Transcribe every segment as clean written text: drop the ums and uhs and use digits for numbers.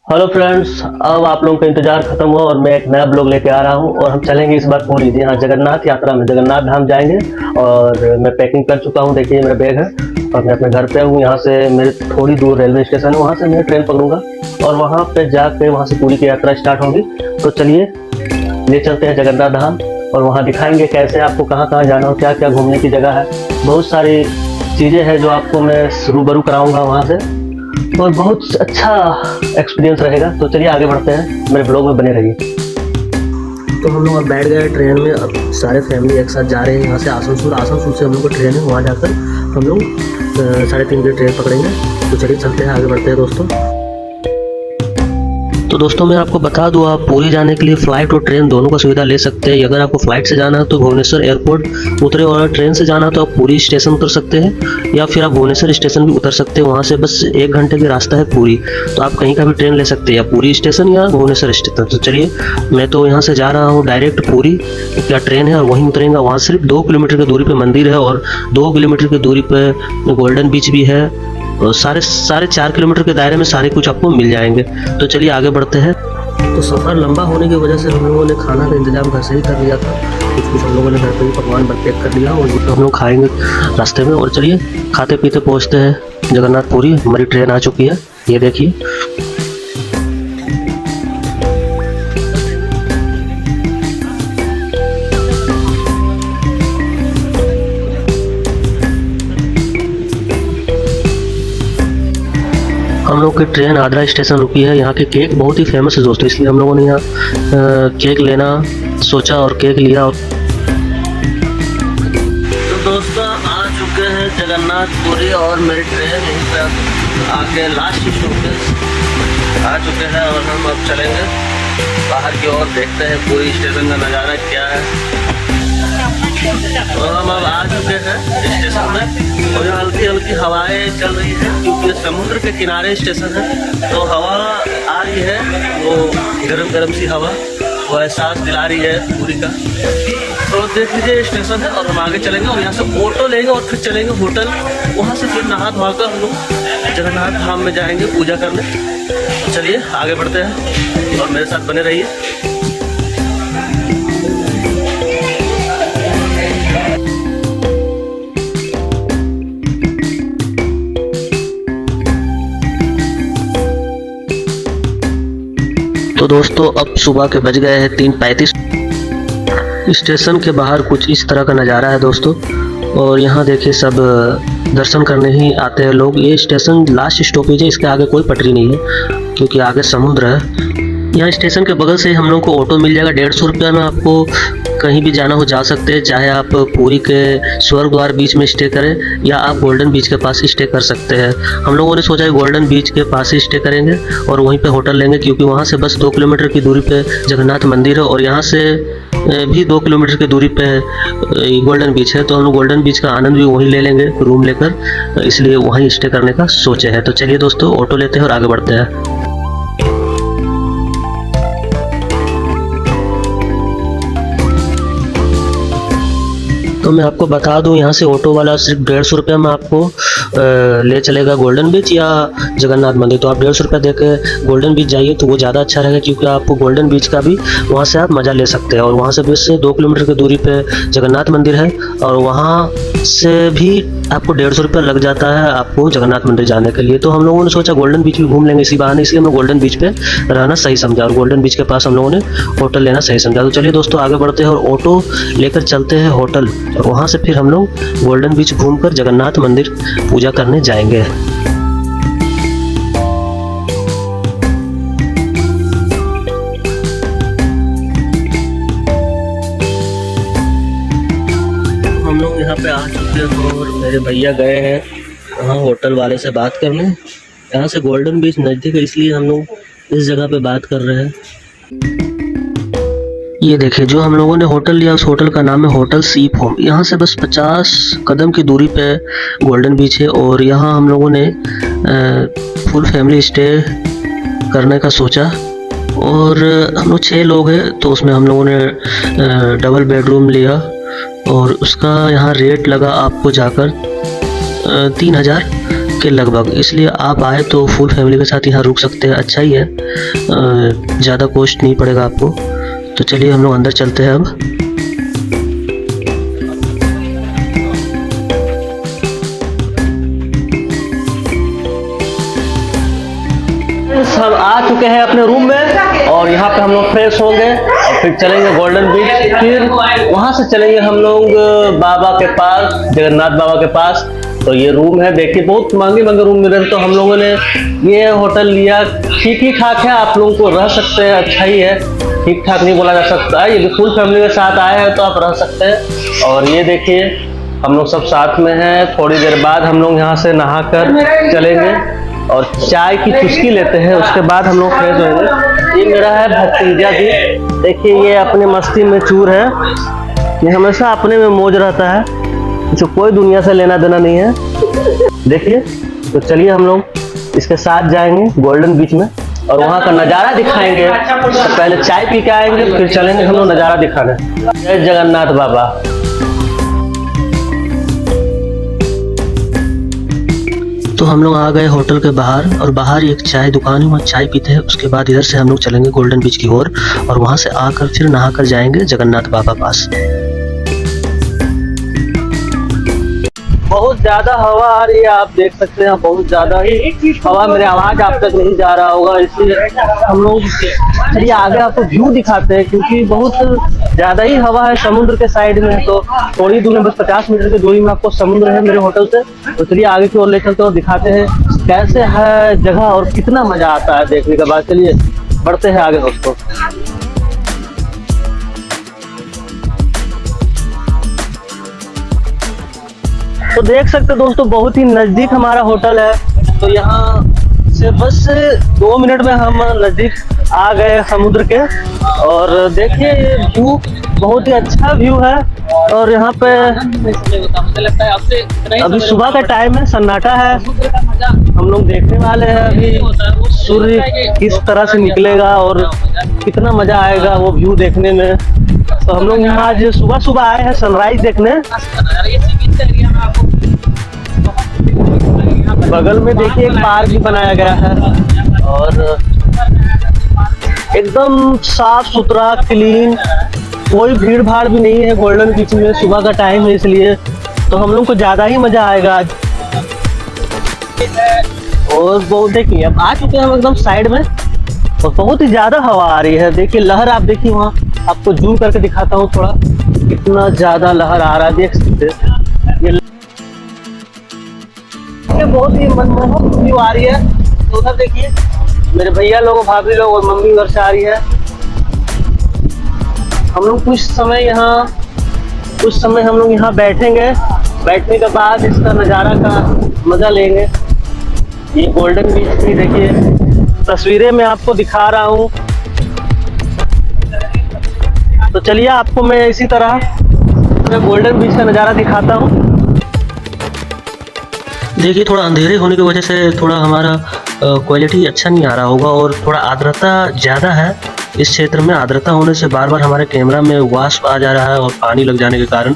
Hello friends, अब आप लोगों का इंतजार खत्म हुआ और मैं एक नया ब्लॉग लेके आ रहा हूँ और हम चलेंगे इस बार पूरी जी हाँ जगन्नाथ यात्रा में जगन्नाथ धाम जाएंगे। और मैं पैकिंग कर चुका हूँ, देखिए मेरा बैग है और मैं अपने घर पे हूँ। यहाँ से मेरे थोड़ी दूर रेलवे स्टेशन है, वहाँ से मैं ट्रेन पकड़ूंगा और वहाँ पे जाके वहाँ से पूरी की यात्रा स्टार्ट होगी। तो चलिए ले चलते हैं जगन्नाथ धाम और वहाँ दिखाएंगे कैसे आपको कहाँ कहाँ जाना हो, क्या क्या घूमने की जगह है। बहुत सारी चीज़ें हैं जो आपको मैं रूबरू कराऊंगा वहाँ से और बहुत अच्छा एक्सपीरियंस रहेगा। तो चलिए आगे बढ़ते हैं, मेरे ब्लॉग में बने रहिए। तो हम लोग अब बैठ गए ट्रेन में, अब सारे फैमिली एक साथ जा रहे हैं यहाँ से आसनसोल से हम लोग को ट्रेन है, वहाँ जाकर हम लोग 3:30 बजे ट्रेन पकड़ेंगे। तो चलिए चलते हैं, आगे बढ़ते हैं दोस्तों। तो दोस्तों मैं आपको बता दूं, आप पूरी जाने के लिए फ़्लाइट और ट्रेन दोनों का सुविधा ले सकते हैं। अगर आपको फ़्लाइट से जाना है तो भुवनेश्वर एयरपोर्ट उतरे और ट्रेन से जाना है तो आप पूरी स्टेशन उतर सकते हैं या फिर आप भुवनेश्वर स्टेशन भी उतर सकते हैं। वहाँ से बस 1 घंटे की रास्ता है पूरी, तो आप कहीं का भी ट्रेन ले सकते हैं, या पूरी स्टेशन या भुवनेश्वर स्टेशन। तो चलिए मैं तो यहाँ से जा रहा हूँ डायरेक्ट पूरी क्या ट्रेन है और वहीं उतरेंगे। वहाँ सिर्फ 2 किलोमीटर की दूरी पर मंदिर है और 2 किलोमीटर की दूरी पर गोल्डन बीच भी है। साढ़े 4 किलोमीटर के दायरे में सारे कुछ आपको मिल जाएंगे। तो चलिए आगे बढ़ते हैं। तो सफ़र लंबा होने की वजह से हम लोगों ने खाना का इंतजाम घर से ही कर लिया था। कुछ हम लोगों ने घर पे ही पकवान पैक कर लिया और हम लोग खाएंगे रास्ते में। और चलिए खाते पीते पहुँचते हैं जगन्नाथपुरी। हमारी ट्रेन आ चुकी है, ये देखिए। हम लोग की ट्रेन आगरा स्टेशन रुकी है। यहाँ के केक बहुत ही फेमस है दोस्तों, इसलिए हम लोगों ने यहाँ केक लेना सोचा और केक लिया। तो दोस्तों आ चुके हैं जगन्नाथपुरी और मेरी ट्रेन यहीं पर आके लास्ट स्टॉपेज आ चुके हैं और हम अब चलेंगे बाहर की ओर, देखते हैं पूरी स्टेशन का नज़ारा क्या है। तो हम अब आ चुके हैं स्टेशन में और हल्की हल्की हवाएं चल रही है क्योंकि समुद्र के किनारे स्टेशन है। तो हवा आ रही है, वो गरम गरम सी हवा, वो एहसास दिला रही है पूरी का। तो देख लीजिए स्टेशन है और हम आगे चलेंगे और यहाँ से ऑटो लेंगे और फिर चलेंगे होटल। वहाँ से फिर नहा धोआ कर हम लोग जगन्नाथ धाम में जाएंगे पूजा करने। तो चलिए आगे बढ़ते हैं और मेरे साथ बने रहिए। तो दोस्तों अब सुबह के बज गए हैं 3:35। स्टेशन के बाहर कुछ इस तरह का नज़ारा है दोस्तों, और यहाँ देखिए सब दर्शन करने ही आते हैं लोग। ये स्टेशन लास्ट स्टॉपेज है, इसके आगे कोई पटरी नहीं है क्योंकि आगे समुद्र है। यहाँ स्टेशन के बगल से हम लोग को ऑटो मिल जाएगा। 150 रुपये में आपको कहीं भी जाना हो जा सकते हैं, चाहे आप पूरी के स्वर्ग द्वार बीच में स्टे करें या आप गोल्डन बीच के पास स्टे कर सकते हैं। हम लोगों ने सोचा है गोल्डन बीच के पास ही स्टे करेंगे और वहीं पे होटल लेंगे क्योंकि वहाँ से बस 2 किलोमीटर की दूरी पे जगन्नाथ मंदिर है और यहाँ से भी 2 किलोमीटर की दूरी पे गोल्डन बीच है। तो हम लोग गोल्डन बीच का आनंद भी वहीं ले लेंगे रूम लेकर, इसलिए वहीं स्टे करने का सोचे है। तो चलिए दोस्तों ऑटो लेते हैं और आगे बढ़ते हैं। तो मैं आपको बता दूं, यहाँ से ऑटो वाला सिर्फ 150 रुपये में आपको ले चलेगा गोल्डन बीच या जगन्नाथ मंदिर। तो आप 150 रुपये दे के गोल्डन बीच जाइए तो वो ज़्यादा अच्छा रहेगा क्योंकि आपको गोल्डन बीच का भी वहाँ से आप मज़ा ले सकते हैं। और वहाँ से बस 2 किलोमीटर की दूरी पे जगन्नाथ मंदिर है और वहाँ से भी आपको 150 रुपये लग जाता है आपको जगन्नाथ मंदिर जाने के लिए। तो हम लोगों ने सोचा गोल्डन बीच भी घूम लेंगे इसी बहाने, इसलिए हम गोल्डन बीच पे रहना सही समझा और गोल्डन बीच के पास हम लोगों ने होटल लेना सही समझा। तो चलिए दोस्तों आगे बढ़ते हैं और ऑटो लेकर चलते हैं होटल और वहाँ से फिर हम लोग गोल्डन बीच घूमकर जगन्नाथ मंदिर पूजा करने जाएंगे। हम लोग यहाँ पे आ चुके हैं और मेरे भैया गए हैं वहाँ होटल वाले से बात करने। यहाँ से गोल्डन बीच नज़दीक है इसलिए हम लोग इस जगह पे बात कर रहे हैं। ये देखिए जो हम लोगों ने होटल लिया उस होटल का नाम है होटल सीप होम। यहाँ से बस 50 कदम की दूरी पे गोल्डन बीच है और यहाँ हम लोगों ने फुल फैमिली स्टे करने का सोचा। और हम लोग 6 लोग हैं तो उसमें हम लोगों ने डबल बेडरूम लिया और उसका यहाँ रेट लगा आपको जाकर 3000 के लगभग, इसलिए आप आए तो फुल फैमिली के साथ यहाँ रुक सकते हैं। अच्छा ही है, ज़्यादा कॉस्ट नहीं पड़ेगा आपको। तो चलिए हम लोग अंदर चलते हैं अब। हम आ चुके हैं अपने रूम में और यहाँ पे हम लोग फ्रेश होंगे और फिर चलेंगे गोल्डन बीच। फिर वहाँ से चलेंगे हम लोग बाबा के पास, जगन्नाथ बाबा के पास। तो ये रूम है, देखिए बहुत महंगे महंगे रूम मिल रहे हैं। तो हम लोगों ने ये होटल लिया, ठीक ही ठाक है, आप लोगों को रह सकते हैं, अच्छा ही है, ठीक ठाक नहीं बोला जा सकता है। ये फुल फैमिली के साथ आए हैं तो आप रह सकते हैं। और ये देखिए हम लोग सब साथ में हैं। थोड़ी देर बाद हम लोग यहाँ से नहा कर चलेंगे और चाय की चुस्की लेते हैं, उसके बाद हम लोग फ्रेश होंगे। ये मेरा है भतीजा जी, देखिए ये अपने मस्ती में चूर है, ये हमेशा अपने में मौज रहता है, जो कोई दुनिया से लेना देना नहीं है। देखिए, तो चलिए हम लोग इसके साथ जाएंगे गोल्डन बीच में और वहाँ का नज़ारा दिखाएंगे। तो पहले चाय पी के आएंगे, फिर चलेंगे हम लोग नज़ारा दिखाने। जय जगन्नाथ बाबा। तो हम लोग आ गए होटल के बाहर और बाहर एक चाय दुकान है, वहाँ चाय पीते हैं। उसके बाद इधर से हम लोग चलेंगे गोल्डन बीच की ओर और वहाँ से आकर फिर नहाकर जाएंगे जगन्नाथ बाबा पास। बहुत ज्यादा हवा आ रही है, आप देख सकते हैं, बहुत ज्यादा ही हवा, मेरे आवाज आप तक नहीं जा रहा होगा, इसलिए हम लोग चलिए आगे आपको व्यू दिखाते हैं, क्योंकि बहुत ज्यादा ही हवा है। समुद्र के साइड में, तो थोड़ी दूर में, बस 50 मीटर की दूरी में आपको समुद्र है मेरे होटल से। तो चलिए आगे की ओर ले चलते हैं और दिखाते हैं कैसे है जगह और कितना मजा आता है देखने के बाद। चलिए बढ़ते हैं आगे दोस्तों। तो देख सकते हैं दोस्तों, बहुत ही नजदीक हमारा होटल है। तो यहाँ से बस 2 मिनट में हम नजदीक आ गए समुद्र के। और देखिए ये व्यू बहुत ही अच्छा व्यू है। और यहाँ पे अभी सुबह का टाइम है, सन्नाटा है, हम लोग देखने वाले हैं अभी सूर्य किस तरह से निकलेगा और कितना मजा आएगा वो व्यू देखने में। तो हम लोग यहाँ आज सुबह सुबह आए हैं सनराइज देखने। बगल में देखिए एक पार्क भी बनाया गया है और एकदम साफ सुथरा क्लीन, कोई भीड़ भाड़ भी नहीं है गोल्डन बीच में। सुबह का टाइम है इसलिए तो हम लोग को ज्यादा ही मजा आएगा आज। और बहुत देखिए अब आ चुके हैं हम एकदम साइड में और बहुत ही ज्यादा हवा आ रही है। देखिए लहर, आप देखिए वहाँ, आपको जूम करके दिखाता हूँ थोड़ा, कितना ज्यादा लहर आ रहा है, देख सकते हैं। ये बहुत ही मनमोहक व्यू आ रही है। तो उधर देखिए मेरे भैया लोग, भाभी लोग और मम्मी घर से आ रही है। हम लोग कुछ समय हम लोग यहाँ बैठेंगे, बैठने के बाद इसका नज़ारा का मजा लेंगे। ये गोल्डन बीच की देखिए तस्वीरें मैं आपको दिखा रहा हूँ। तो चलिए आपको मैं इसी तरह गोल्डन बीच का नज़ारा दिखाता हूँ। देखिए थोड़ा अंधेरे होने की वजह से थोड़ा हमारा क्वालिटी अच्छा नहीं आ रहा होगा और थोड़ा आर्द्रता ज़्यादा है इस क्षेत्र में। आर्द्रता होने से बार बार हमारे कैमरा में वाष्प आ जा रहा है और पानी लग जाने के कारण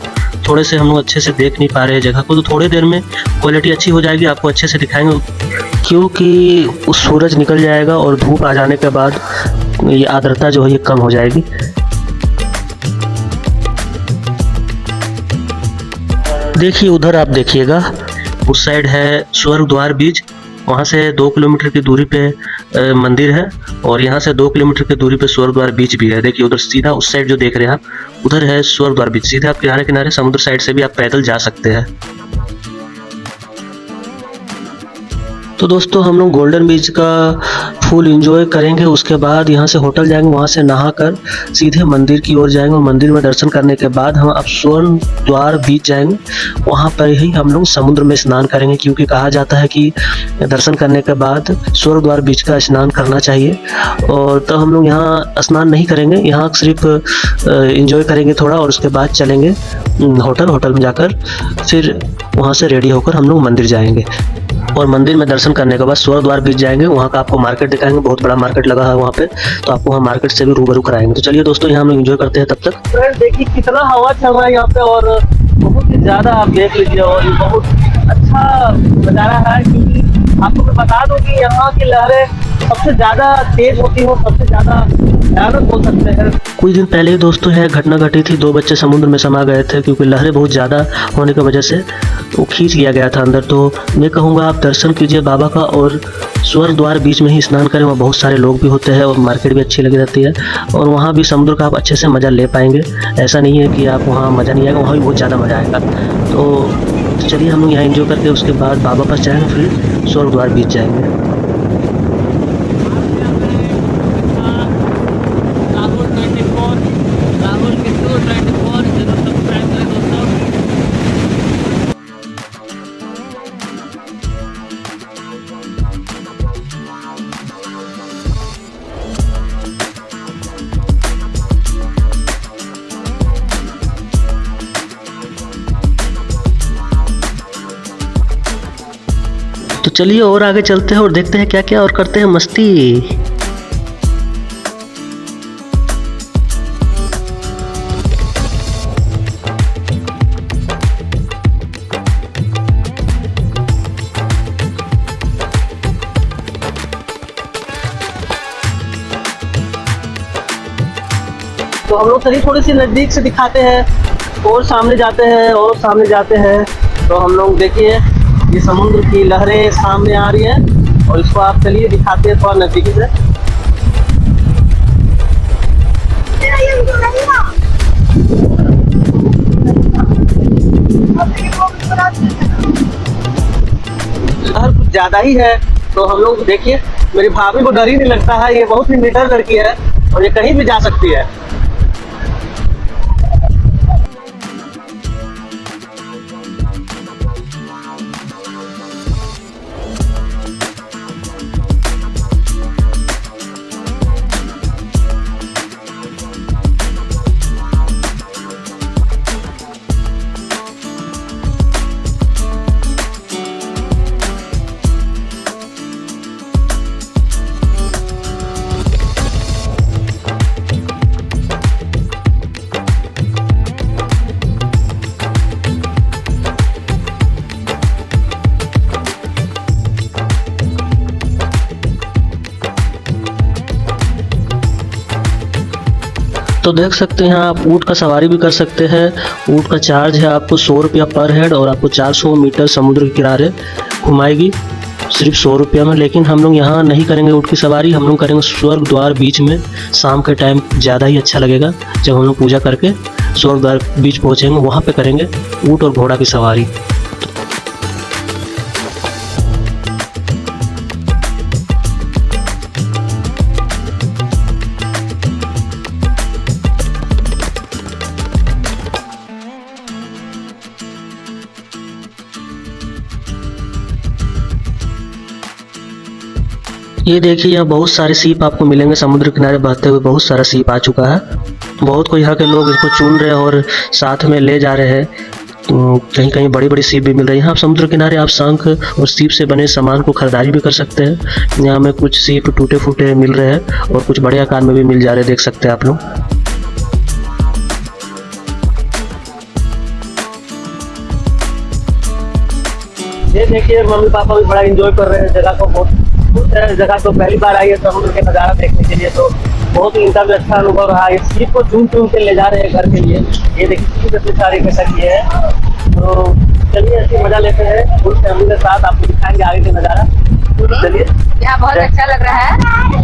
थोड़े से हम लोग अच्छे से देख नहीं पा रहे हैं जगह को। तो थोड़ी देर में क्वालिटी अच्छी हो जाएगी, आपको अच्छे से दिखाएंगे, क्योंकि उस सूरज निकल जाएगा और धूप आ जाने के बाद ये आर्द्रता जो है ये कम हो जाएगी। देखिए उधर आप देखिएगा, उस साइड है स्वर्ग द्वार बीच, वहाँ से 2 किलोमीटर की दूरी पे मंदिर है और यहाँ से 2 किलोमीटर की दूरी पे स्वर्ग द्वार बीच भी है। देखिए उधर सीधा उस साइड जो देख रहे हैं आप, उधर है स्वर्ग द्वार बीच। सीधा आप किनारे किनारे समुद्र साइड से भी आप पैदल जा सकते हैं। तो दोस्तों हम लोग गोल्डन बीच का फुल एंजॉय करेंगे। उसके बाद यहाँ से होटल जाएंगे, वहाँ से नहाकर सीधे मंदिर की ओर जाएंगे और मंदिर में दर्शन करने के बाद हम अब स्वर्ण द्वार बीच जाएंगे। वहाँ पर ही हम लोग समुद्र में स्नान करेंगे, क्योंकि कहा जाता है कि दर्शन करने के बाद स्वर्ग द्वार बीच का स्नान करना चाहिए। और तो हम लोग यहाँ स्नान नहीं करेंगे, यहाँ सिर्फ एंजॉय करेंगे थोड़ा और उसके बाद चलेंगे होटल में जाकर फिर वहाँ से रेडी होकर हम लोग मंदिर जाएंगे। और मंदिर में दर्शन करने के बाद स्वर्ग द्वार बीच जाएंगे, वहाँ का आपको मार्केट दिखाएंगे, बहुत बड़ा मार्केट लगा है वहाँ पे, तो आपको वहाँ मार्केट से भी रूबरू कराएंगे। तो चलिए दोस्तों यहाँ हम लोग एंजॉय करते हैं तब तक। फ्रेंड्स देखिए कितना हवा चल रहा है यहाँ पे और बहुत ही ज़्यादा आप देख लीजिए और बहुत अच्छा नज़ारा है, क्योंकि आपको मैं बता दूं कि यहाँ की लहरें सबसे ज़्यादा तेज होती हैं, सबसे ज़्यादा भयानक बोल सकते हैं। कुछ दिन पहले ही दोस्तों यह घटना घटी थी, 2 बच्चे समुद्र में समा गए थे क्योंकि लहरें बहुत ज़्यादा होने की वजह से वो खींच लिया गया था अंदर। तो मैं कहूँगा आप दर्शन कीजिए बाबा का, और स्वर्ग द्वार बीच में ही स्नान करें, वहाँ बहुत सारे लोग भी होते हैं और मार्केट भी अच्छी लगी रहती है, और वहाँ भी समुद्र का आप अच्छे से मज़ा ले पाएंगे। ऐसा नहीं है कि आप वहाँ मज़ा नहीं आएगा, वहाँ भी बहुत ज़्यादा मज़ा आएगा। तो चलिए हम लोग यहाँ एंजॉय करके उसके बाद बाबा पास जाएंगे, फिर स्वर्ग द्वार बीच जाएंगे। तो चलिए और आगे चलते हैं और देखते हैं क्या क्या और करते हैं मस्ती। तो हम लोग चलिए थोड़ी सी नज़दीक से दिखाते हैं, और सामने जाते हैं और सामने जाते हैं। तो हम लोग देखिए ये समुद्र की लहरें सामने आ रही हैं, और इसको आप चलिए दिखाते हैं थोड़ा नज़दीकी से। लहर कुछ ज़्यादा ही है, तो हम लोग देखिए मेरी भाभी को डर ही नहीं लगता है, ये बहुत ही निडर लड़की है और ये कहीं भी जा सकती है। तो देख सकते हैं आप ऊँट का सवारी भी कर सकते हैं। ऊँट का चार्ज है आपको 100 रुपया पर हेड, और आपको 400 मीटर समुद्र के किनारे घुमाएगी सिर्फ 100 रुपया में। लेकिन हम लोग यहाँ नहीं करेंगे ऊँट की सवारी, हम लोग करेंगे स्वर्ग द्वार बीच में। शाम के टाइम ज़्यादा ही अच्छा लगेगा, जब हम लोग पूजा करके स्वर्ग द्वार बीच पहुँचेंगे, वहाँ पे करेंगे ऊँट और घोड़ा की सवारी। ये देखिए यहाँ बहुत सारे सीप आपको मिलेंगे, समुद्र किनारे बहते हुए बहुत सारा सीप आ चुका है। बहुत को यहाँ के लोग इसको चुन रहे हैं और साथ में ले जा रहे हैं। कहीं कहीं बड़ी बड़ी सीप भी मिल रही है। यहाँ समुद्र किनारे आप शंख और सीप से बने सामान को खरीदारी भी कर सकते हैं। यहाँ में कुछ सीप टूटे फूटे मिल रहे हैं और कुछ बड़े आकार में भी मिल जा रहे हैं, देख सकते हैं आप लोग। ये देखिए मम्मी पापा भी बड़ा एंजॉय कर रहे हैं जगह को, बहुत खुश है। जगह तो पहली बार आई है समुद्र के नज़ारा देखने के लिए, तो बहुत ही इनका भी अच्छा अनुभव रहा। इस सीप को चूम चूम के ले जा रहे हैं घर के लिए। ये देखिए सीप इतनी सारी इकट्ठा की है। तो चलिए ऐसी मजा लेते हैं फुल फैमिली के साथ, आपको दिखाएंगे आगे का नज़ारा। चलिए यहाँ बहुत अच्छा लग रहा है,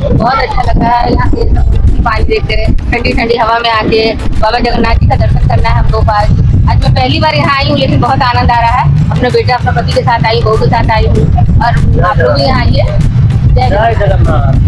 बहुत अच्छा लग रहा है। यहाँ के पानी देखते ठंडी ठंडी हवा में आके बाबा जगन्नाथ जी का दर्शन करना है हमको। आज मैं पहली बार यहाँ आई हूँ, लेकिन बहुत आनंद आ रहा है। अपने बेटा अपने पति के साथ आई, बहू के साथ आई हूँ, और आप लोग भी यहाँ आइए। जय जगन्नाथ।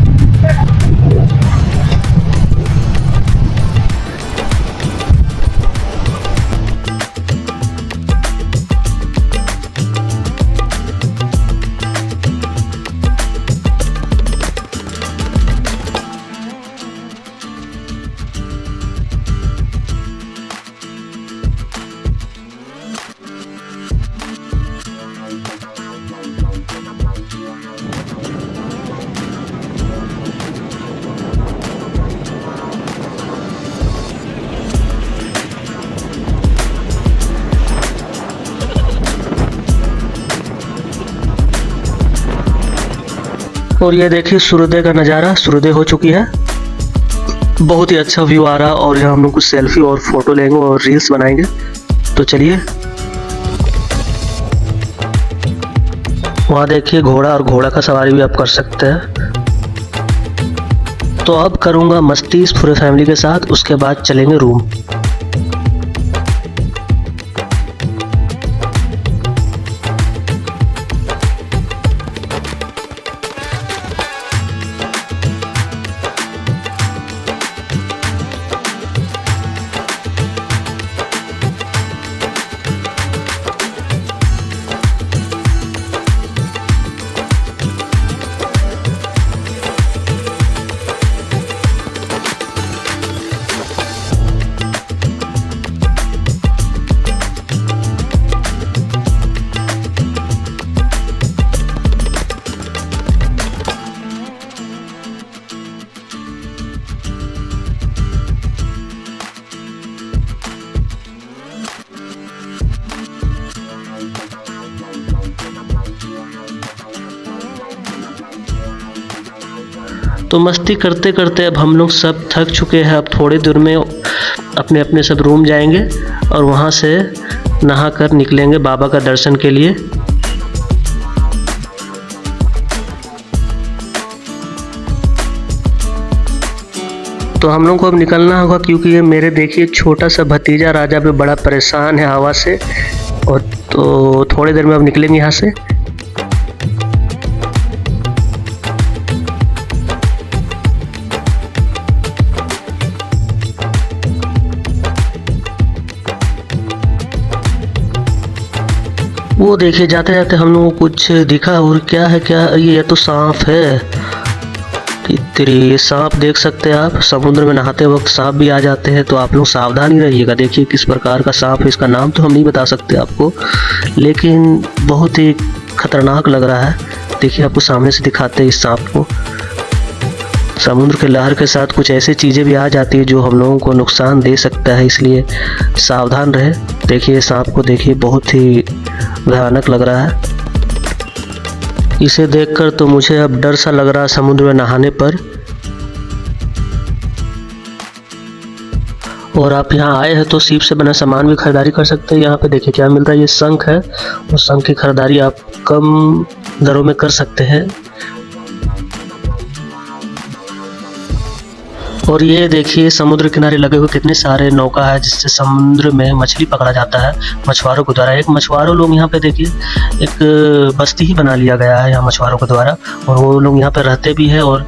और ये देखिए सूर्योदय का नज़ारा, सूर्योदय हो चुकी है, बहुत ही अच्छा व्यू आ रहा है। और यहाँ हम लोग कुछ सेल्फी और फोटो लेंगे और रील्स बनाएंगे। तो चलिए, वहाँ देखिए घोड़ा, और घोड़ा का सवारी भी आप कर सकते हैं। तो अब करूँगा मस्ती इस पूरे फैमिली के साथ, उसके बाद चलेंगे रूम। तो मस्ती करते करते अब हम लोग सब थक चुके हैं। अब थोड़ी देर में अपने अपने सब रूम जाएंगे और वहाँ से नहाकर निकलेंगे बाबा का दर्शन के लिए। तो हम लोग को अब निकलना होगा, क्योंकि ये मेरे देखिए छोटा सा भतीजा राजा भी बड़ा परेशान है हवा से। और तो थोड़ी देर में अब निकलेंगे यहाँ से। वो देखिए जाते जाते हम लोगों को कुछ दिखा, और क्या है, क्या ये तो सांप है। तेरी सांप देख सकते हैं आप, समुद्र में नहाते वक्त सांप भी आ जाते हैं, तो आप लोग सावधान ही रहिएगा। देखिए किस प्रकार का सांप है, इसका नाम तो हम नहीं बता सकते आपको, लेकिन बहुत ही खतरनाक लग रहा है। देखिए आपको सामने से दिखाते हैं इस सांप को। समुद्र के लहर के साथ कुछ ऐसी चीज़ें भी आ जाती है जो हम लोगों को नुकसान दे सकता है, इसलिए सावधान रहे। देखिए सांप को देखिए, बहुत ही भयानक लग रहा है। इसे देखकर तो मुझे अब डर सा लग रहा है समुद्र में नहाने पर। और आप यहाँ आए हैं तो सीप से बना सामान भी खरीदारी कर सकते हैं। यहाँ पे देखिए क्या मिल रहा है, ये शंख है, और शंख की खरीदारी आप कम दरों में कर सकते हैं। और ये देखिए समुद्र किनारे लगे हुए कितने सारे नौका है, जिससे समुद्र में मछली पकड़ा जाता है मछुआरों के द्वारा। एक मछुआरों लोग यहाँ पे देखिए एक बस्ती ही बना लिया गया है यहाँ मछुआरों के द्वारा, और वो लोग यहाँ पे रहते भी हैं और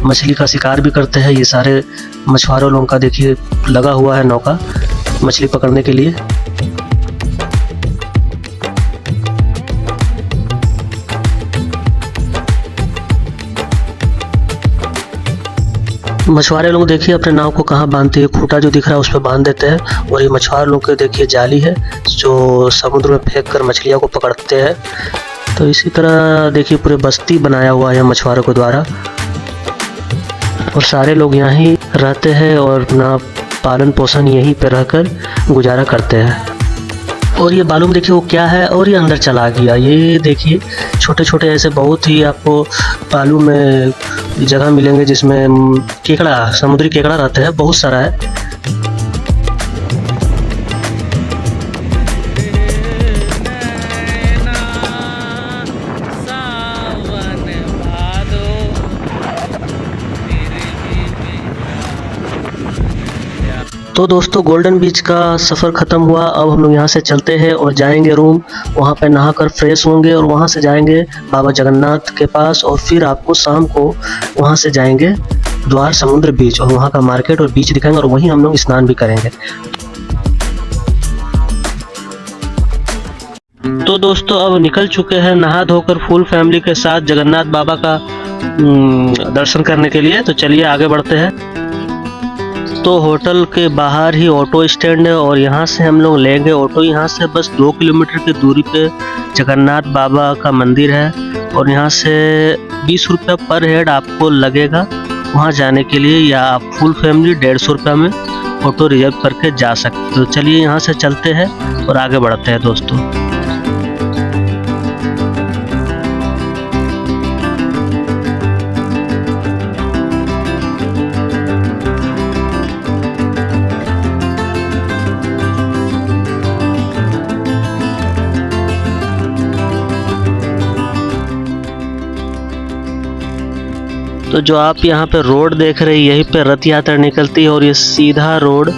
मछली का शिकार भी करते हैं। ये सारे मछुआरों लोगों का देखिए लगा हुआ है नौका मछली पकड़ने के लिए। मछुआरे लोग देखिए अपने नाव को कहाँ बांधते हैं, खूंटा जो दिख रहा है उस पर बांध देते हैं। और ये मछुआरे लोग के देखिए जाली है जो समुद्र में फेंक कर मछलियों को पकड़ते हैं। तो इसी तरह देखिए पूरे बस्ती बनाया हुआ है मछुआरों के द्वारा, और सारे लोग यहाँ ही रहते हैं और अपना पालन पोषण यहीं पर रहकर गुजारा करते हैं। और ये बालू में देखिए वो क्या है, और ये अंदर चला गया। ये देखिए छोटे छोटे ऐसे बहुत ही आपको बालू में जगह मिलेंगे जिसमें केकड़ा, समुद्री केकड़ा रहते हैं, बहुत सारा है। तो दोस्तों गोल्डन बीच का सफ़र ख़त्म हुआ। अब हम लोग यहाँ से चलते हैं और जाएंगे रूम, वहाँ पे नहाकर फ्रेश होंगे और वहाँ से जाएंगे बाबा जगन्नाथ के पास, और फिर आपको शाम को वहाँ से जाएंगे द्वार समुद्र बीच, और वहाँ का मार्केट और बीच दिखाएंगे, और वहीं हम लोग स्नान भी करेंगे। तो दोस्तों अब निकल चुके हैं नहा धोकर फुल फैमिली के साथ जगन्नाथ बाबा का दर्शन करने के लिए। तो चलिए आगे बढ़ते हैं। तो होटल के बाहर ही ऑटो स्टैंड है, और यहाँ से हम लोग लेंगे ऑटो। यहाँ से बस 2 किलोमीटर की दूरी पे जगन्नाथ बाबा का मंदिर है, और यहाँ से 20 रुपये पर हेड आपको लगेगा वहाँ जाने के लिए, या आप फुल फैमिली 150 रुपये में ऑटो रिजर्व करके जा सकते हो। तो चलिए यहाँ से चलते हैं और आगे बढ़ते हैं दोस्तों। तो जो आप यहाँ पे रोड देख रहे हैं, यहीं पे रथ यात्रा निकलती है और ये सीधा रोड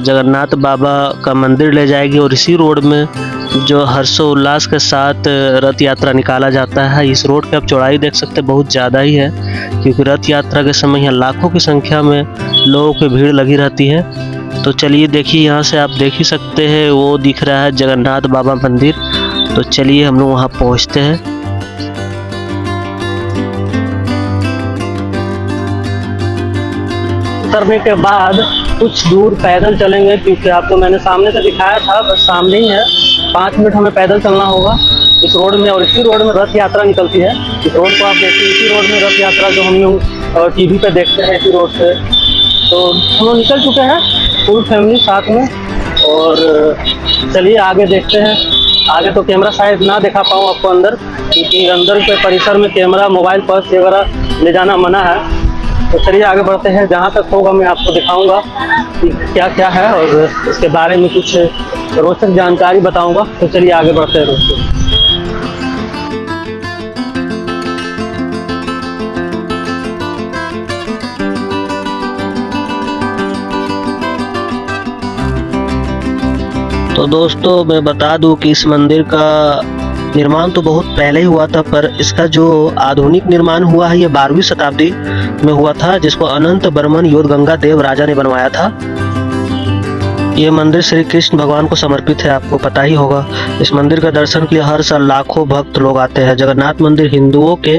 जगन्नाथ बाबा का मंदिर ले जाएगी और इसी रोड में जो हर्षोल्लास के साथ रथ यात्रा निकाला जाता है। इस रोड की आप चौड़ाई देख सकते हैं, बहुत ज़्यादा ही है, क्योंकि रथ यात्रा के समय यहाँ लाखों की संख्या में लोगों की भीड़ लगी रहती है। तो चलिए देखिए, यहाँ से आप देख ही सकते हैं वो दिख रहा है जगन्नाथ बाबा मंदिर। तो चलिए हम लोग वहाँ पहुँचते हैं। उतरने के बाद कुछ दूर पैदल चलेंगे, क्योंकि आपको मैंने सामने से दिखाया था, बस सामने ही है। 5 मिनट हमें पैदल चलना होगा इस रोड में, और इसी रोड में रथ यात्रा निकलती है। इस रोड को आप देखिए, इसी रोड में रथ यात्रा जो हम लोग टीवी पे देखते हैं, इसी रोड से। तो हम लोग निकल चुके हैं फुल फैमिली साथ में, और चलिए आगे देखते हैं। आगे तो कैमरा शायद ना दिखा पाऊँ आपको अंदर, क्योंकि अंदर के परिसर में कैमरा, मोबाइल, पर्स वगैरह ले जाना मना है। तो चलिए आगे बढ़ते हैं, जहाँ तक होगा मैं आपको दिखाऊंगा कि क्या क्या है और इसके बारे में कुछ रोचक जानकारी बताऊंगा। तो चलिए आगे बढ़ते हैं दोस्तों। तो दोस्तों मैं बता दूं कि इस मंदिर का निर्माण तो बहुत पहले ही हुआ था, पर इसका जो आधुनिक निर्माण हुआ है ये 12वीं शताब्दी में हुआ था, जिसको अनंत बर्मन योद्धगंगा देव राजा ने बनवाया था। ये मंदिर श्री कृष्ण भगवान को समर्पित है, आपको पता ही होगा। इस मंदिर का दर्शन के लिए हर साल लाखों भक्त लोग आते हैं। जगन्नाथ मंदिर हिंदुओं के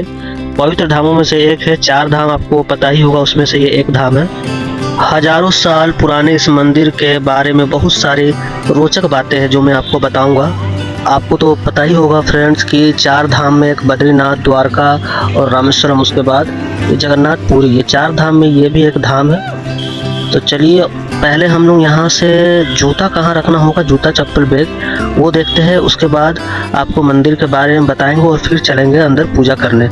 पवित्र धामों में से एक है। 4 धाम आपको पता ही होगा, उसमें से ये एक धाम है। हजारों साल पुराने इस मंदिर के बारे में बहुत सारी रोचक बातें हैं जो मैं आपको बताऊंगा। आपको तो पता ही होगा फ्रेंड्स कि 4 धाम में एक बद्रीनाथ, द्वारका और रामेश्वरम, उसके बाद ये जगन्नाथ पुरी, ये 4 धाम में ये भी एक धाम है। तो चलिए पहले हम लोग यहाँ से जूता कहाँ रखना होगा, जूता चप्पल बैग, वो देखते हैं। उसके बाद आपको मंदिर के बारे में बताएंगे और फिर चलेंगे अंदर पूजा करने।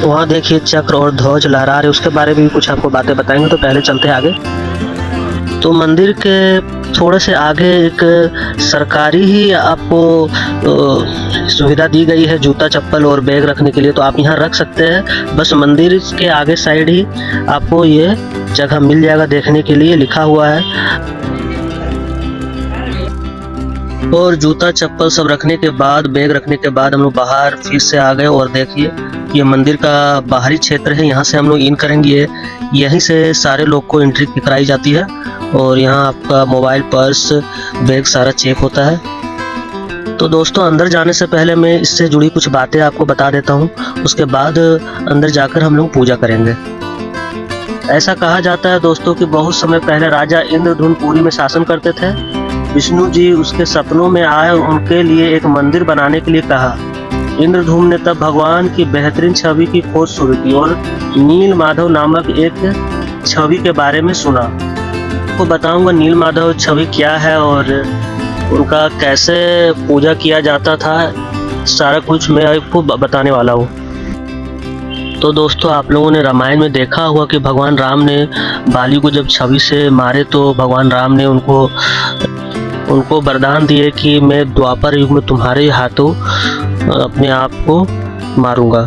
वहाँ देखिए चक्र और ध्वज लहरा रहे, उसके बारे में भी कुछ आपको बातें बताएंगे। तो पहले चलते हैं आगे। तो मंदिर के थोड़े से आगे एक सरकारी ही आपको सुविधा दी गई है जूता चप्पल और बैग रखने के लिए, तो आप यहाँ रख सकते हैं। बस मंदिर के आगे साइड ही आपको ये जगह मिल जाएगा देखने के लिए, लिखा हुआ है। और जूता चप्पल सब रखने के बाद, बैग रखने के बाद हम लोग बाहर फिर से आ गए और देखिए ये मंदिर का बाहरी क्षेत्र है। यहाँ से हम लोग इन करेंगे, यहीं से सारे लोग को एंट्री कराई जाती है और यहाँ आपका मोबाइल, पर्स, बैग सारा चेक होता है। तो दोस्तों अंदर जाने से पहले मैं इससे जुड़ी कुछ बातें आपको बता देता हूँ, उसके बाद अंदर जाकर हम लोग पूजा करेंगे। ऐसा कहा जाता है दोस्तों कि बहुत समय पहले राजा इंद्रधुम्न पुरी में शासन करते थे। विष्णु जी उसके सपनों में आए और उनके लिए एक मंदिर बनाने के लिए कहा। इंद्रधुम्न ने तब भगवान की बेहतरीन छवि की खोज शुरू की और नील माधव नामक एक छवि के बारे में सुना। आपको बताऊंगा नील माधव छवि क्या है और उनका कैसे पूजा किया जाता था, सारा कुछ मैं आपको बताने वाला हूँ। तो दोस्तों आप लोगों ने रामायण में देखा होगा कि भगवान राम ने बाली को जब छवि से मारे तो भगवान राम ने उनको वरदान दिए कि मैं द्वापर युग में तुम्हारे हाथों अपने आप को मारूंगा।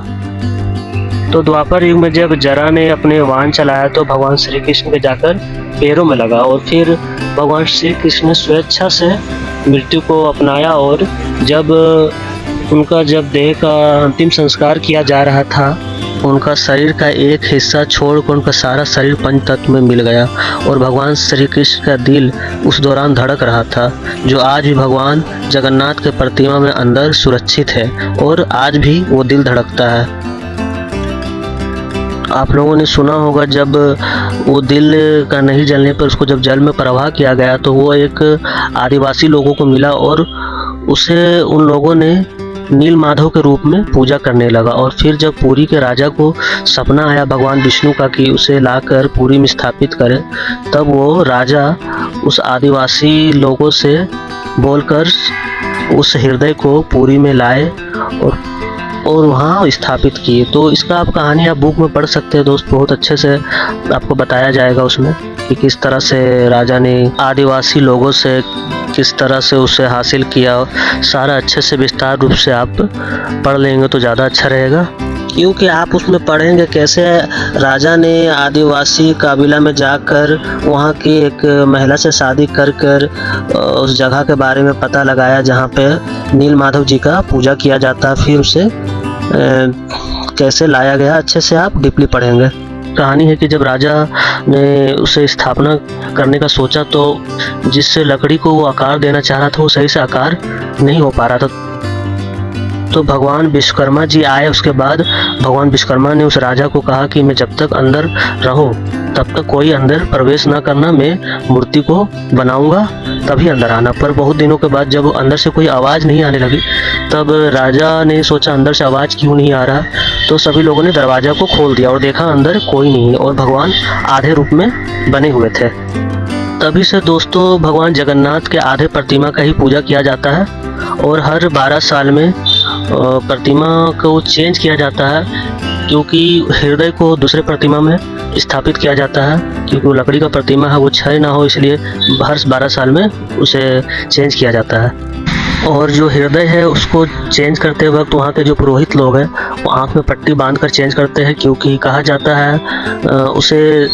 तो द्वापर युग में जब जरा ने अपने वाहन चलाया तो भगवान श्री कृष्ण के जाकर पैरों में लगा और फिर भगवान श्री कृष्ण ने स्वेच्छा से मृत्यु को अपनाया और जब उनका देह का अंतिम संस्कार किया जा रहा था, उनका शरीर का एक हिस्सा छोड़कर उनका सारा शरीर पंचतत्व में मिल गया और भगवान श्री कृष्ण का दिल उस दौरान धड़क रहा था, जो आज भी भगवान जगन्नाथ के प्रतिमा में अंदर सुरक्षित है और आज भी वो दिल धड़कता है। आप लोगों ने सुना होगा जब वो दिल का नहीं जलने पर उसको जब जल में प्रवाह किया गया तो वो एक आदिवासी लोगों को मिला और उसे उन लोगों ने नील माधव के रूप में पूजा करने लगा। और फिर जब पुरी के राजा को सपना आया भगवान विष्णु का कि उसे लाकर पुरी में स्थापित करे, तब वो राजा उस आदिवासी लोगों से बोलकर उस हृदय को पुरी में लाए और वहाँ स्थापित किए। तो इसका आप कहानी आप बुक में पढ़ सकते हैं दोस्त, बहुत अच्छे से आपको बताया जाएगा उसमें कि किस तरह से राजा ने आदिवासी लोगों से किस तरह से उसे हासिल किया। सारा अच्छे से विस्तार रूप से आप पढ़ लेंगे तो ज़्यादा अच्छा रहेगा। क्योंकि आप उसमें पढ़ेंगे कैसे राजा ने आदिवासी काबिला में जाकर वहाँ की एक महिला से शादी कर कर उस जगह के बारे में पता लगाया जहाँ पे नील माधव जी का पूजा किया जाता है, फिर उसे कैसे लाया गया, अच्छे से आप डीपली पढ़ेंगे। कहानी है कि जब राजा ने उसे स्थापना करने का सोचा तो जिस लकड़ी को वो आकार देना चाह रहा था वो सही से आकार नहीं हो पा रहा था। तो भगवान विश्वकर्मा जी आए। उसके बाद भगवान विश्वकर्मा ने उस राजा को कहा कि मैं जब तक अंदर रहूं तब तक कोई अंदर प्रवेश ना करना, मैं मूर्ति को बनाऊंगा तभी अंदर आना। पर बहुत दिनों के बाद जब अंदर से कोई आवाज़ नहीं आने लगी तब राजा ने सोचा अंदर से आवाज़ क्यों नहीं आ रहा, तो सभी लोगों ने दरवाज़ा को खोल दिया और देखा अंदर कोई नहीं है और भगवान आधे रूप में बने हुए थे। तभी से दोस्तों भगवान जगन्नाथ के आधे प्रतिमा का ही पूजा किया जाता है और हर 12 साल में प्रतिमा को चेंज किया जाता है, क्योंकि हृदय को दूसरे प्रतिमा में स्थापित किया जाता है, क्योंकि वो लकड़ी का प्रतिमा है वो क्षय ना हो, इसलिए हर 12 साल में उसे चेंज किया जाता है। और जो हृदय है उसको चेंज करते वक्त वहाँ के जो पुरोहित लोग हैं वो आँख में पट्टी बांध कर चेंज करते हैं, क्योंकि कहा जाता है उसे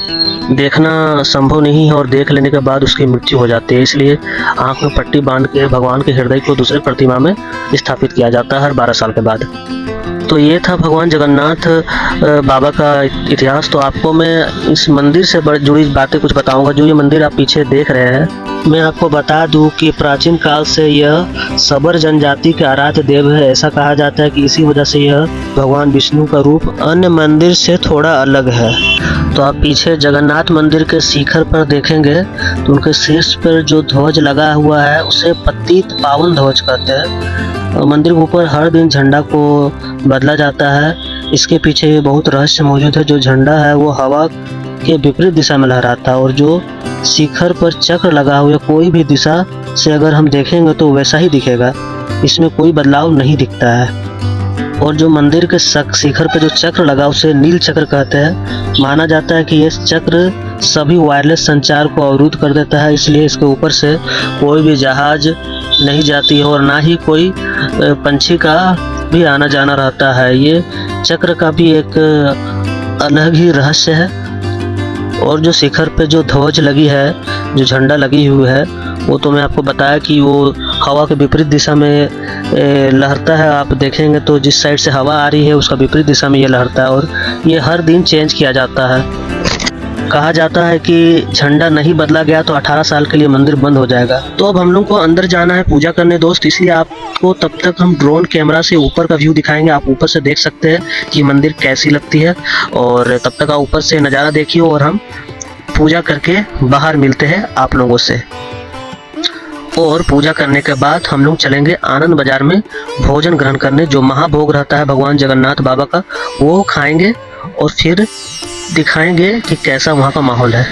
देखना संभव नहीं है और देख लेने के बाद उसकी मृत्यु हो जाती है, इसलिए आँख में पट्टी बांध के भगवान के हृदय को दूसरे प्रतिमा में स्थापित किया जाता है हर 12 साल के बाद। तो ये था भगवान जगन्नाथ बाबा का इतिहास। तो आपको मैं इस मंदिर से जुड़ी बातें कुछ बताऊंगा। जो ये मंदिर आप पीछे देख रहे हैं, मैं आपको बता दूं कि प्राचीन काल से यह सबर जनजाति के आराध्य देव है। ऐसा कहा जाता है कि इसी वजह से यह भगवान विष्णु का रूप अन्य मंदिर से थोड़ा अलग है। तो आप पीछे जगन्नाथ मंदिर के शिखर पर देखेंगे तो उनके शीर्ष पर जो ध्वज लगा हुआ है उसे पतित पावन ध्वज कहते हैं। मंदिर के ऊपर हर दिन झंडा को बदला जाता है। इसके पीछे बहुत रहस्य मौजूद है। जो झंडा है वो हवा के विपरीत दिशा में लहराता है और जो शिखर पर चक्र लगा हुआ कोई भी दिशा से अगर हम देखेंगे तो वैसा ही दिखेगा, इसमें कोई बदलाव नहीं दिखता है। और जो मंदिर के शिखर पर जो चक्र लगा उसे नील चक्र कहते हैं। माना जाता है कि यह चक्र सभी वायरलेस संचार को अवरुद्ध कर देता है, इसलिए इसके ऊपर से कोई भी जहाज नहीं जाती है और ना ही कोई पंछी का भी आना जाना रहता है। ये चक्र का भी एक अलग ही रहस्य है। और जो शिखर पे जो ध्वज लगी है, जो झंडा लगी हुई है, वो तो मैं आपको बताया कि वो हवा के विपरीत दिशा में लहरता है। आप देखेंगे तो जिस साइड से हवा आ रही है उसका विपरीत दिशा में ये लहरता है और ये हर दिन चेंज किया जाता है। कहा जाता है कि झंडा नहीं बदला गया तो 18 साल के लिए मंदिर बंद हो जाएगा। तो अब हम लोग को अंदर जाना है पूजा करने दोस्त, इसलिए आपको तब तक हम ड्रोन कैमरा से ऊपर का व्यू दिखाएंगे। आप ऊपर से देख सकते हैं कि मंदिर कैसी लगती है और तब तक आप ऊपर से नज़ारा देखिए और हम पूजा करके बाहर मिलते हैं आप लोगों से। और पूजा करने के बाद हम लोग चलेंगे आनंद बाजार में भोजन ग्रहण करने। जो महाभोग रहता है भगवान जगन्नाथ बाबा का वो खाएंगे और फिर दिखाएंगे कि कैसा वहाँ का माहौल है।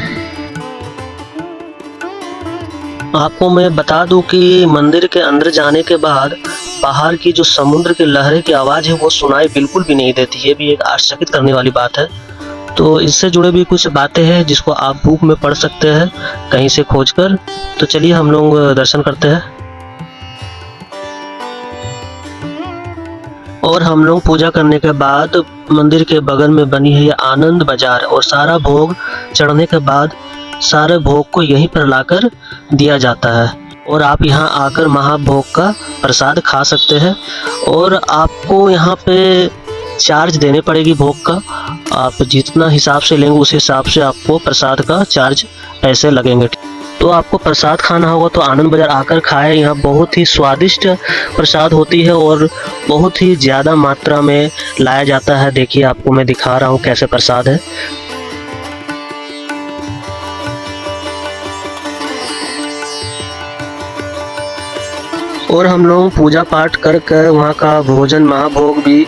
आपको मैं बता दूं कि मंदिर के अंदर जाने के बाद बाहर की जो समुद्र की लहरें की आवाज़ है वो सुनाई बिल्कुल भी नहीं देती है। भी एक आश्चर्यचकित करने वाली बात है। तो इससे जुड़े भी कुछ बातें हैं जिसको आप बुक में पढ़ सकते हैं कहीं से खोजकर। तो चलिए हम लोग दर्शन करते हैं। और हम लोग पूजा करने के बाद मंदिर के बगल में बनी है ये आनंद बाजार और सारा भोग चढ़ने के बाद सारे भोग को यहीं पर लाकर दिया जाता है और आप यहाँ आकर महाभोग का प्रसाद खा सकते हैं। और आपको यहाँ पे चार्ज देने पड़ेगी भोग का। आप जितना हिसाब से लेंगे उस हिसाब से आपको प्रसाद का चार्ज पैसे लगेंगे। तो आपको प्रसाद खाना होगा तो आनंद बाजार आकर खाएं। यहाँ बहुत ही स्वादिष्ट प्रसाद होती है और बहुत ही ज़्यादा मात्रा में लाया जाता है। देखिए आपको मैं दिखा रहा हूँ कैसे प्रसाद है। और हम लोग पूजा पाठ कर कर वहाँ का भोजन महाभोग भी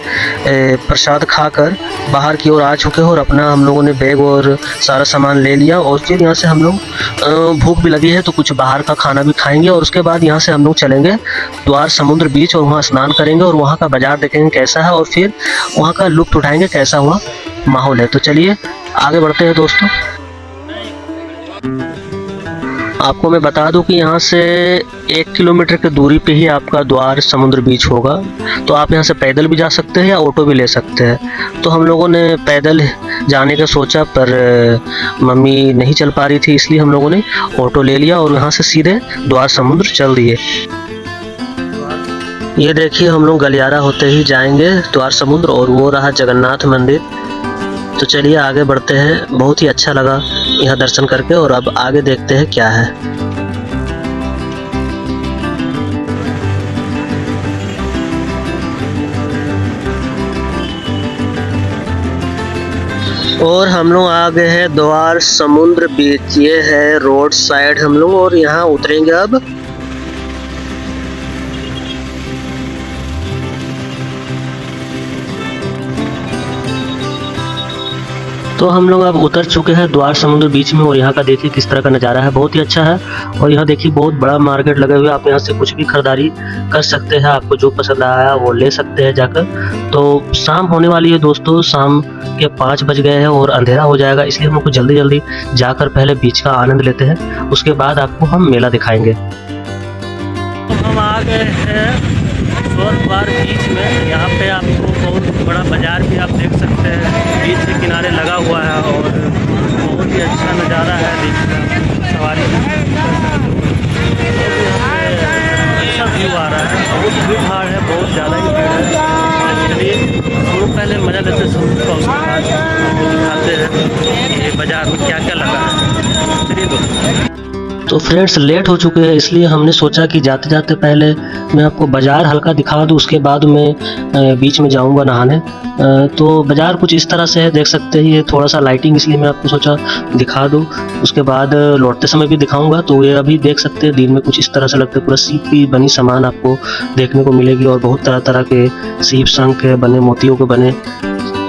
प्रसाद खाकर बाहर की ओर आ चुके हैं और अपना हम लोगों ने बैग और सारा सामान ले लिया। और फिर यहाँ से हम लोग भूख भी लगी है तो कुछ बाहर का खाना भी खाएंगे और उसके बाद यहाँ से हम लोग चलेंगे द्वार समुद्र बीच और वहाँ स्नान करेंगे और वहाँ का बाजार देखेंगे कैसा है और फिर वहाँ का लुत्फ उठाएंगे कैसा वहाँ माहौल है। तो चलिए आगे बढ़ते हैं दोस्तों। आपको मैं बता दूं कि यहाँ से 1 किलोमीटर की दूरी पे ही आपका द्वार समुद्र बीच होगा। तो आप यहाँ से पैदल भी जा सकते हैं या ऑटो भी ले सकते हैं। तो हम लोगों ने पैदल जाने का सोचा, पर मम्मी नहीं चल पा रही थी, इसलिए हम लोगों ने ऑटो ले लिया और यहाँ से सीधे द्वार समुद्र चल दिए। ये देखिए हम लोग गलियारा होते ही जाएंगे द्वार समुद्र, और वो रहा जगन्नाथ मंदिर। तो चलिए आगे बढ़ते हैं। बहुत ही अच्छा लगा यहाँ दर्शन करके, और अब आगे देखते हैं क्या है। और हम लोग आ गए हैं द्वार समुद्र बीच। ये है रोड साइड हम लोग, और यहाँ उतरेंगे अब। तो हम लोग अब उतर चुके हैं द्वार समुद्र बीच में, और यहाँ का देखिए किस तरह का नज़ारा है, बहुत ही अच्छा है। और यहाँ देखिए बहुत बड़ा मार्केट लगे हुए, आप यहाँ से कुछ भी खरीदारी कर सकते हैं। आपको जो पसंद आया वो ले सकते हैं जाकर। तो शाम होने वाली है दोस्तों, शाम के 5 बज गए हैं और अंधेरा हो जाएगा, इसलिए हम लोग को जल्दी जल्दी जाकर पहले बीच का आनंद लेते हैं, उसके बाद आपको हम मेला दिखाएंगे। हम आ गए हैं स्वर्ग बीच में। यहाँ पे आपको बहुत बड़ा बाजार भी आप देख सकते हैं, बीच के किनारे लगा हुआ है, और बहुत ही अच्छा नज़ारा है। देखिए सवारी अच्छा व्यू आ रहा है, बहुत भीड़ भाड़ है, बहुत ज़्यादा ही भीड़ है। चलिए हम लोग पहले मज़ा लेते हैं समुद्र का, उसके बाद आपको दिखाते हैं ये बाज़ार में क्या क्या लगा है। चलिए दोस्तों। तो फ्रेंड्स लेट हो चुके हैं, इसलिए हमने सोचा कि जाते जाते पहले मैं आपको बाज़ार हल्का दिखा दूं, उसके बाद मैं बीच में जाऊंगा नहाने। तो बाज़ार कुछ इस तरह से है, देख सकते हैं। ये थोड़ा सा लाइटिंग, इसलिए मैं आपको सोचा दिखा दूं, उसके बाद लौटते समय भी दिखाऊंगा। तो ये अभी देख सकते हैं दिन में कुछ इस तरह से लगता है, पूरा सीप की बनी सामान आपको देखने को मिलेगी, और बहुत तरह तरह के सीप शंख के बने, मोतियों के बने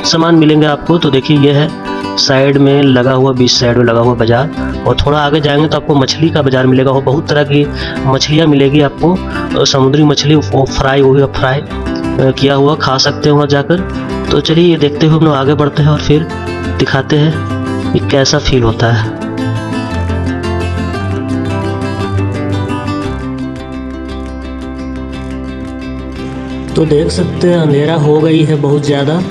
सामान मिलेंगे आपको। तो देखिए ये है साइड में लगा हुआ, बीच साइड में लगा हुआ बाज़ार, और थोड़ा आगे जाएंगे तो आपको मछली का बाज़ार मिलेगा, और बहुत तरह की मछलियाँ मिलेगी आपको। समुद्री मछली फ्राई हुई, फ्राई किया हुआ खा सकते हैं वहाँ जाकर। तो चलिए ये देखते हुए हम लोग आगे बढ़ते हैं, और फिर दिखाते हैं कि कैसा फील होता है। तो देख सकते हैं अंधेरा हो गई है बहुत ज़्यादा।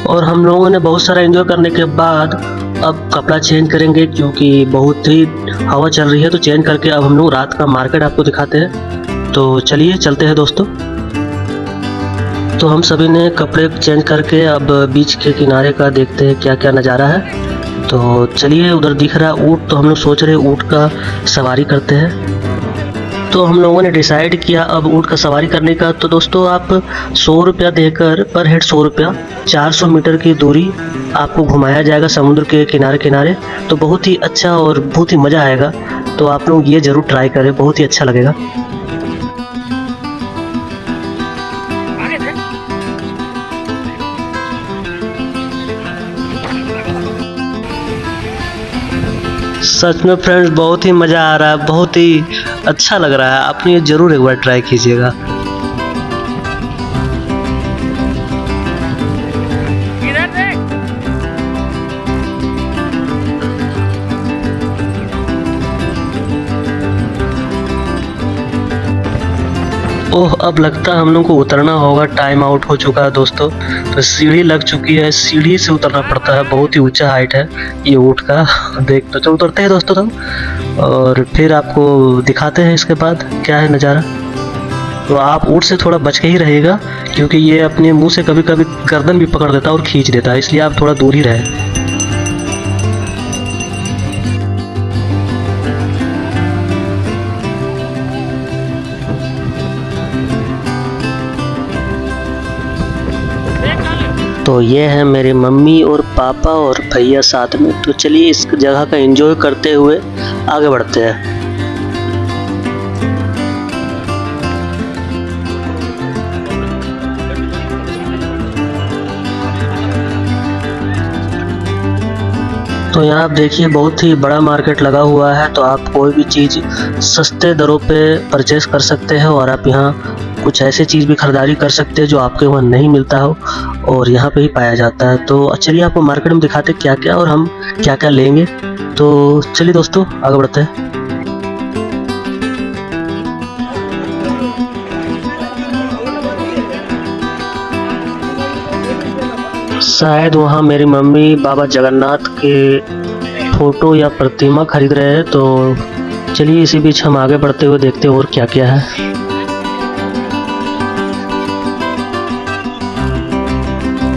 और हम लोगों ने बहुत सारा एंजॉय करने के बाद अब कपड़ा चेंज करेंगे, क्योंकि बहुत ही हवा चल रही है। तो चेंज करके अब हम लोग रात का मार्केट आपको दिखाते हैं। तो चलिए चलते हैं दोस्तों। तो हम सभी ने कपड़े चेंज करके अब बीच के किनारे का देखते हैं क्या क्या नज़ारा है। तो चलिए, उधर दिख रहा है ऊँट, तो हम लोग सोच रहे ऊँट का सवारी करते हैं। तो हम लोगों ने डिसाइड किया अब ऊँट का सवारी करने का। तो दोस्तों, आप 100 रुपया देकर, पर हेड 100 रुपया, 400 मीटर की दूरी आपको घुमाया जाएगा समुद्र के किनारे किनारे। तो बहुत ही अच्छा और बहुत ही मज़ा आएगा। तो आप लोग ये ज़रूर ट्राई करें, बहुत ही अच्छा लगेगा। सच में फ्रेंड्स, बहुत ही मज़ा आ रहा है, बहुत ही अच्छा लग रहा है। आप ये ज़रूर एक बार ट्राई कीजिएगा। ओह, अब लगता है हम लोग को उतरना होगा, टाइम आउट हो चुका है दोस्तों। तो सीढ़ी लग चुकी है, सीढ़ी से उतरना पड़ता है, बहुत ही ऊंचा हाइट है ये ऊँट का। देख तो उतरते हैं दोस्तों हम, और फिर आपको दिखाते हैं इसके बाद क्या है नज़ारा। तो आप ऊँट से थोड़ा बच के ही रहिएगा, क्योंकि ये अपने मुँह से कभी कभी गर्दन भी पकड़ देता है और खींच देता है, इसलिए आप थोड़ा दूर ही रहें। तो ये है मेरे मम्मी और पापा और भैया साथ में। तो चलिए, इस जगह का एंजॉय करते हुए आगे बढ़ते हैं। तो यहाँ आप देखिए, बहुत ही बड़ा मार्केट लगा हुआ है। तो आप कोई भी चीज़ सस्ते दरों पे परचेस कर सकते हैं, और आप यहाँ कुछ ऐसे चीज़ भी खरीदारी कर सकते हैं जो आपके वहाँ नहीं मिलता हो और यहाँ पे ही पाया जाता है। तो चलिए, आपको मार्केट में दिखाते क्या क्या और हम क्या क्या लेंगे। तो चलिए दोस्तों, आगे बढ़ते हैं। शायद वहाँ मेरी मम्मी बाबा जगन्नाथ के फोटो या प्रतिमा खरीद रहे हैं। तो चलिए, इसी बीच हम आगे बढ़ते हुए देखते हैं और क्या क्या है।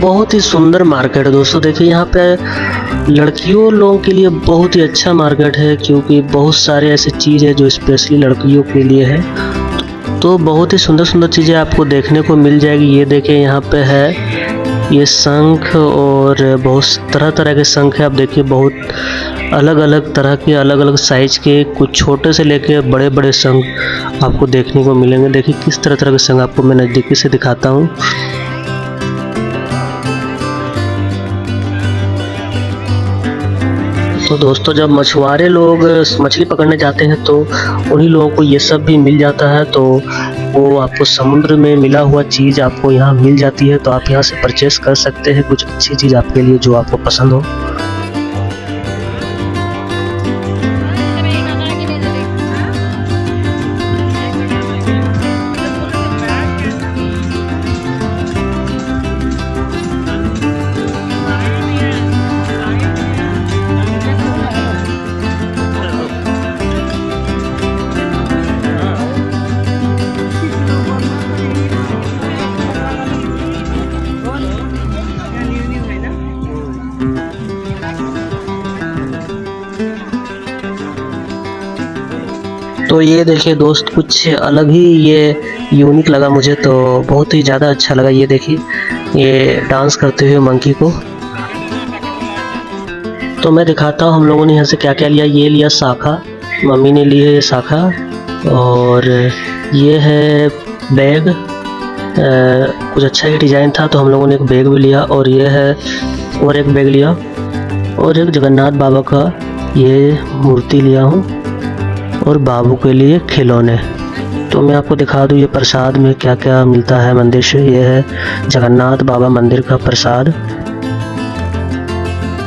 बहुत ही सुंदर मार्केट है दोस्तों। देखिए, यहाँ पे लड़कियों लोगों के लिए बहुत ही अच्छा मार्केट है, क्योंकि बहुत सारे ऐसे चीज़ है जो स्पेशली लड़कियों के लिए है। तो बहुत ही सुंदर सुंदर चीज़ें आपको देखने को मिल जाएगी। ये देखिए, यहाँ पे है ये शंख, और बहुत तरह तरह के शंख है। आप देखिए, बहुत अलग अलग तरह के, अलग अलग साइज के, कुछ छोटे से लेके बड़े बड़े शंख आपको देखने को मिलेंगे। देखिए, किस तरह तरह के शंख आपको मैं नज़दीकी से दिखाता हूँ। तो दोस्तों, जब मछुआरे लोग मछली पकड़ने जाते हैं तो उन्हीं लोगों को ये सब भी मिल जाता है। तो वो आपको समुद्र में मिला हुआ चीज़ आपको यहाँ मिल जाती है। तो आप यहाँ से परचेस कर सकते हैं कुछ अच्छी चीज़ आपके लिए जो आपको पसंद हो। तो ये देखिए दोस्त, कुछ अलग ही ये यूनिक लगा मुझे, तो बहुत ही ज़्यादा अच्छा लगा। ये देखिए, ये डांस करते हुए मंकी को। तो मैं दिखाता हूँ हम लोगों ने यहाँ से क्या क्या लिया। ये लिया शाखा, मम्मी ने ली है ये शाखा, और ये है बैग। कुछ अच्छा ही डिज़ाइन था तो हम लोगों ने एक बैग भी लिया, और ये है और एक बैग लिया, और एक जगन्नाथ बाबा का ये मूर्ति लिया हूँ, और बाबू के लिए खिलौने। तो मैं आपको दिखा दूँ ये प्रसाद में क्या क्या मिलता है मंदिर से। ये है जगन्नाथ बाबा मंदिर का प्रसाद।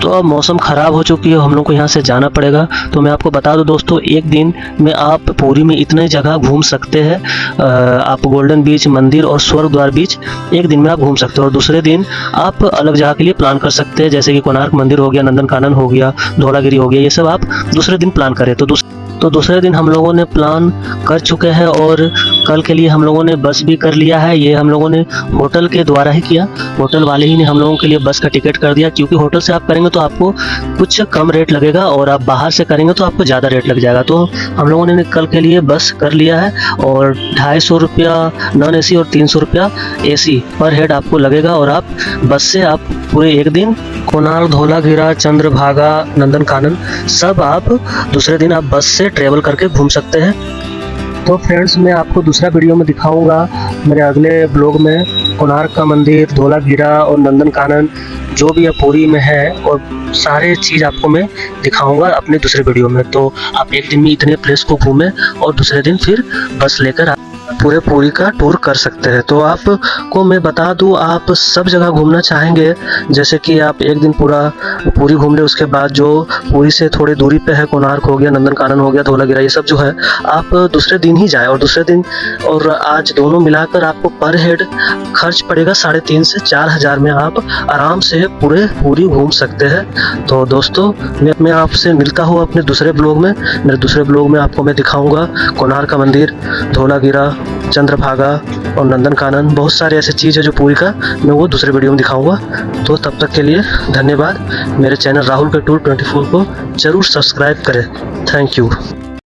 तो अब मौसम ख़राब हो चुकी है, हम लोग को यहाँ से जाना पड़ेगा। तो मैं आपको बता दूं दोस्तों, एक दिन में आप पुरी में इतने जगह घूम सकते हैं। आप गोल्डन बीच, मंदिर और स्वर्ग द्वार बीच एक दिन में आप घूम सकते हो, और दूसरे दिन आप अलग जगह के लिए प्लान कर सकते हैं, जैसे कि कोणार्क मंदिर हो गया, नंदनकानन हो गया, धौलागिरी हो गया, ये सब आप दूसरे दिन प्लान करें। तो दूसरे दिन हम लोगों ने प्लान कर चुके हैं और कल के लिए हम लोगों ने बस भी कर लिया है। ये हम लोगों ने होटल के द्वारा ही किया, होटल वाले ही ने हम लोगों के लिए बस का टिकट कर दिया, क्योंकि होटल से आप करेंगे तो आपको कुछ कम रेट लगेगा और आप बाहर से करेंगे तो आपको ज़्यादा रेट लग जाएगा। तो हम लोगों ने कल के लिए बस कर लिया है और 250 रुपया नॉन AC और 300 रुपया AC पर हेड आपको लगेगा। और आप बस से आप पूरे एक दिन कोणार्क, धौलागिरा, चंद्रभागा, नंदनकानन सब आप दूसरे दिन आप बस से ट्रेवल करके घूम सकते हैं। तो फ्रेंड्स, मैं आपको दूसरा वीडियो में दिखाऊंगा मेरे अगले ब्लॉग में कोणार्क का मंदिर, धौलागिरा और नंदनकानन जो भी अब पुरी में है, और सारे चीज़ आपको मैं दिखाऊंगा अपने दूसरे वीडियो में। तो आप एक दिन में इतने प्लेस को घूमें और दूसरे दिन फिर बस लेकर आप पूरे पुरी का टूर कर सकते हैं। तो आपको मैं बता दूं, आप सब जगह घूमना चाहेंगे, जैसे कि आप एक दिन पूरा पुरी घूम ले, उसके बाद जो पुरी से थोड़ी दूरी पे है कोणार्क हो गया, नंदनकानन हो गया, धौलागिरा, ये सब जो है आप दूसरे दिन ही जाए। और दूसरे दिन और आज दोनों मिलाकर आपको पर हेड खर्च पड़ेगा 3,500 से 4,000 में आप आराम से पूरे पुरी घूम सकते हैं। तो दोस्तों, मैं आपसे मिलता हूँ अपने दूसरे ब्लॉग में। मेरे दूसरे ब्लॉग में आपको मैं दिखाऊंगा कोणार्क का मंदिर, धौलागिरा, चंद्रभागा और नंदनकानन, बहुत सारे ऐसे चीज़ है जो पुरी का मैं वो दूसरे वीडियो में दिखाऊंगा। तो तब तक के लिए धन्यवाद। मेरे चैनल राहुल के टूर 24 को जरूर सब्सक्राइब करें। Thank you.